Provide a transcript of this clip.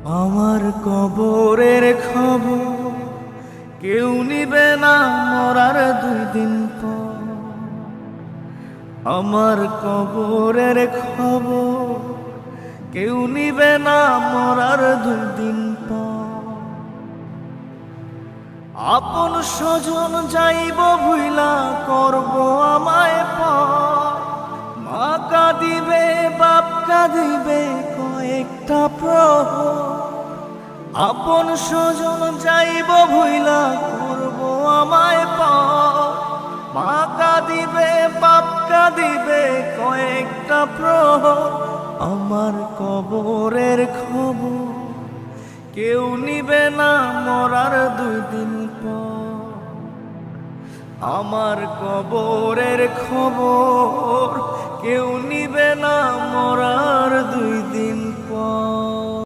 আমার কবরের খবর কেউ নিবে না মরার 2 দিন পর। আমার কবরের খবর কেউ নিবে না মরার 2 দিন পর। আপন স্বজন যাইব ভুইলা করব আমায় পর। মা কাঁদিবে বাপ কাঁদিবে কয়েকটা প্রহর। আপন স্বজন যাইব ভুইলা করব আমায় পর। মা কাঁদিবে বাপ কাঁদিবে কয়েকটা প্রহর। আমার কবরের খবর কেউ নিবে না মরার 2 দিন পর। আমার কবরের খবর কেউ নিবে না মরার 2 দিন